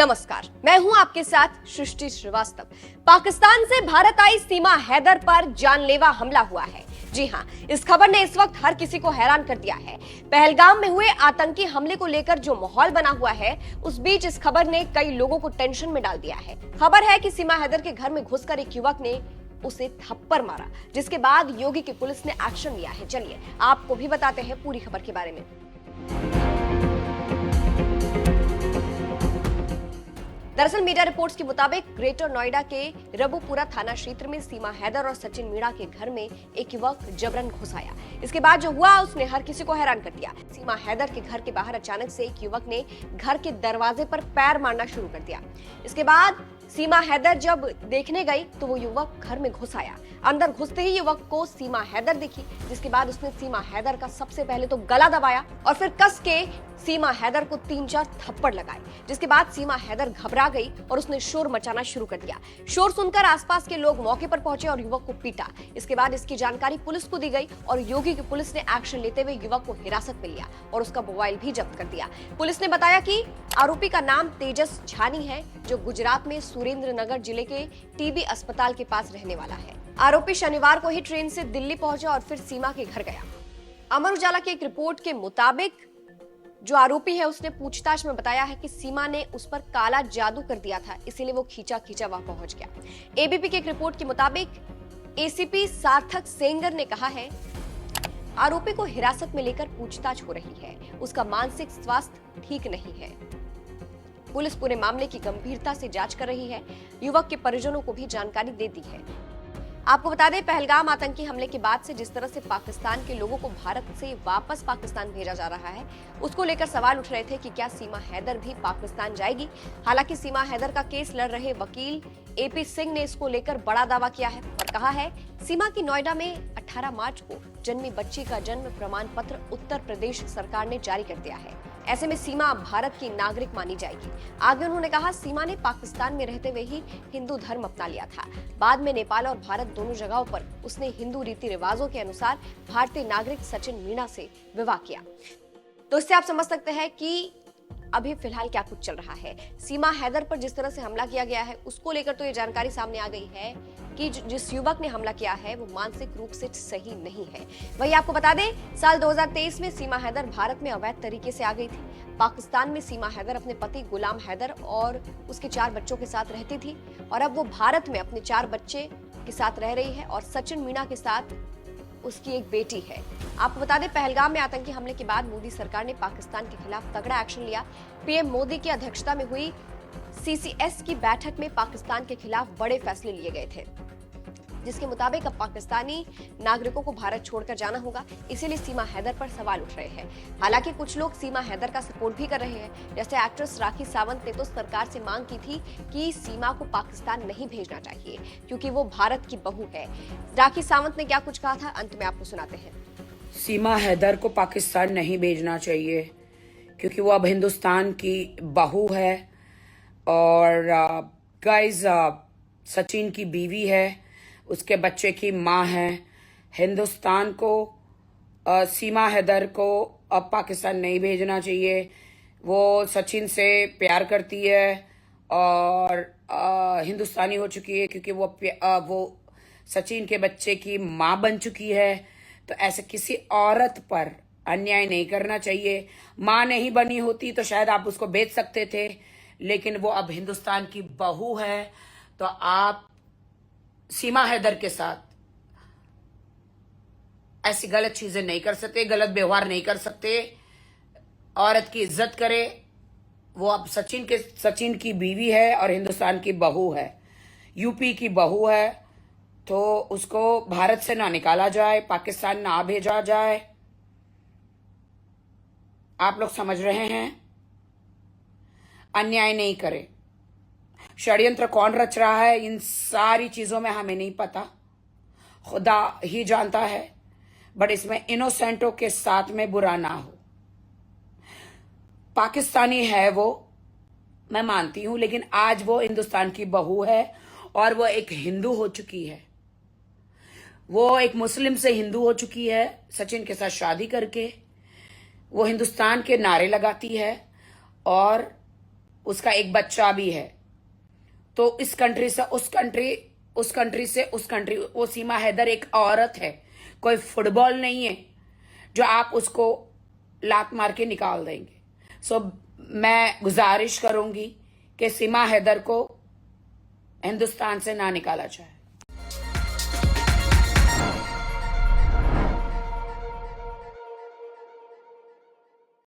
नमस्कार, मैं हूं आपके साथ सृष्टि श्रीवास्तव। पाकिस्तान से भारत आई सीमा हैदर पर जानलेवा हमला हुआ है। जी हां, इस खबर ने इस वक्त हर किसी को हैरान कर दिया है। पहलगाम में हुए आतंकी हमले को लेकर जो माहौल बना हुआ है, उस बीच इस खबर ने कई लोगों को टेंशन में डाल दिया है। खबर है कि सीमा हैदर के घर में घुसकर एक युवक ने उसे थप्पड़ मारा, जिसके बाद योगी की पुलिस ने एक्शन लिया है। चलिए आपको भी बताते हैं पूरी खबर के बारे में। दरअसल मीडिया रिपोर्ट्स के मुताबिक ग्रेटर नोएडा के रबुपुरा थाना क्षेत्र में सीमा हैदर और सचिन मीणा के घर में एक युवक जबरन घुस आया। इसके बाद जो हुआ उसने हर किसी को हैरान कर दिया। सीमा हैदर के घर के बाहर अचानक से एक युवक ने घर के दरवाजे पर पैर मारना शुरू कर दिया। इसके बाद सीमा हैदर जब देखने गई तो वो युवक घर में घुस आया। अंदर घुसते ही युवक को सीमा हैदर दिखी, जिसके बाद उसने सीमा हैदर का सबसे पहले तो गला दबाया और फिर कस के सीमा हैदर को 3-4 थप्पड़ लगाए, जिसके बाद सीमा हैदर घबरा गई और उसने शोर मचाना शुरू कर दिया। शोर सुनकर आसपास के लोग मौके पर पहुंचे और युवक को पीटा। इसके बाद इसकी जानकारी पुलिस को दी गई और योगी की पुलिस ने एक्शन लेते हुए युवक को हिरासत में लिया और उसका मोबाइल भी जब्त कर दिया। पुलिस ने बताया कि आरोपी का नाम तेजस झानी है, जो गुजरात में सुरेंद्र नगर जिले के टीबी अस्पताल के पास रहने वाला है। आरोपी शनिवार को ही ट्रेन से दिल्ली पहुंचा और फिर सीमा के घर गया। अमर उजाला की एक रिपोर्ट के मुताबिक जो आरोपी है उसने पूछताछ में बताया है कि सीमा ने उस पर काला जादू कर दिया था, इसीलिए वो खींचा वहां पहुंच गया। एबीपी की एक रिपोर्ट के मुताबिक एसीपी सार्थक सेंगर ने कहा है, आरोपी को हिरासत में लेकर पूछताछ हो रही है, उसका मानसिक स्वास्थ्य ठीक नहीं है। पुलिस पूरे मामले की गंभीरता से जांच कर रही है। युवक के परिजनों को भी जानकारी दे दी है। आपको बता दें, पहलगाम आतंकी हमले के बाद से जिस तरह से पाकिस्तान के लोगों को भारत से वापस पाकिस्तान भेजा जा रहा है, उसको लेकर सवाल उठ रहे थे कि क्या सीमा हैदर भी पाकिस्तान जाएगी। हालांकि सीमा हैदर का केस लड़ रहे वकील एपी सिंह ने इसको लेकर बड़ा दावा किया है और कहा है, सीमा की नोएडा में 18 मार्च को जन्मी बच्ची का जन्म प्रमाण पत्र उत्तर प्रदेश सरकार ने जारी कर दिया है। ऐसे में सीमा भारत की नागरिक मानी जाएगी। आगे उन्होंने कहा, सीमा ने पाकिस्तान में रहते हुए ही हिंदू धर्म अपना लिया था। बाद में नेपाल और भारत दोनों जगहों पर उसने हिंदू रीति रिवाजों के अनुसार भारतीय नागरिक सचिन मीणा से विवाह किया। तो इससे आप समझ सकते हैं कि अभी फिलहाल क्या कुछ चल रहा है। सीमा हैदर पर जिस तरह से हमला किया गया है, उसको लेकर तो ये जानकारी सामने आ गई है कि जिस युवक ने हमला किया है वो मानसिक रूप से सही नहीं है। वही आपको बता दें, साल 2023 में सीमा हैदर भारत में अवैध तरीके से आ गई थी। पाकिस्तान में सीमा हैदर अपने पति गुलाम हैदर और उसके 4 बच्चों के साथ रहती थी और अब वो भारत में अपने 4 बच्चे के साथ रह रही है और सचिन मीणा के साथ उसकी एक बेटी है। आपको बता दें, पहलगाम में आतंकी हमले के बाद मोदी सरकार ने पाकिस्तान के खिलाफ तगड़ा एक्शन लिया। पीएम मोदी की अध्यक्षता में हुई सीसीएस की बैठक में पाकिस्तान के खिलाफ बड़े फैसले लिए गए थे, जिसके मुताबिक अब पाकिस्तानी नागरिकों को भारत छोड़कर जाना होगा। इसीलिए सीमा हैदर पर सवाल उठ रहे हैं। हालांकि कुछ लोग सीमा हैदर का सपोर्ट भी कर रहे हैं। जैसे एक्ट्रेस राखी सावंत ने तो सरकार से मांग की थी कि सीमा को पाकिस्तान नहीं भेजना चाहिए क्योंकि वो भारत की बहू है। राखी सावंत ने क्या कुछ कहा था, अंत में आपको सुनाते हैं। सीमा हैदर को पाकिस्तान नहीं भेजना चाहिए क्योंकि वो अब हिंदुस्तान की बहू है और गाइस सचिन की बीवी है, उसके बच्चे की माँ है। हिंदुस्तान को सीमा हैदर को अब पाकिस्तान नहीं भेजना चाहिए। वो सचिन से प्यार करती है और हिंदुस्तानी हो चुकी है क्योंकि वो सचिन के बच्चे की माँ बन चुकी है। तो ऐसे किसी औरत पर अन्याय नहीं करना चाहिए। माँ नहीं बनी होती तो शायद आप उसको बेच सकते थे, लेकिन वो अब हिंदुस्तान की बहू है। तो आप सीमा हैदर के साथ ऐसी गलत चीजें नहीं कर सकते, गलत व्यवहार नहीं कर सकते। औरत की इज्जत करे। वो अब सचिन की बीवी है और हिंदुस्तान की बहू है, यूपी की बहू है। तो उसको भारत से ना निकाला जाए, पाकिस्तान ना भेजा जाए। आप लोग समझ रहे हैं? अन्याय नहीं करे। षड्यंत्र कौन रच रहा है इन सारी चीजों में हमें नहीं पता, खुदा ही जानता है। बट इसमें इनोसेंटों के साथ में बुरा ना हो। पाकिस्तानी है वो, मैं मानती हूं, लेकिन आज वो हिंदुस्तान की बहू है और वो एक हिंदू हो चुकी है। वो एक मुस्लिम से हिंदू हो चुकी है। सचिन के साथ शादी करके वो हिंदुस्तान के नारे लगाती है और उसका एक बच्चा भी है। तो इस कंट्री से उस कंट्री, उस कंट्री से उस कंट्री, वो सीमा हैदर एक औरत है, कोई फुटबॉल नहीं है जो आप उसको लात मार के निकाल देंगे। सो मैं गुजारिश करूंगी कि सीमा हैदर को हिंदुस्तान से ना निकाला जाए।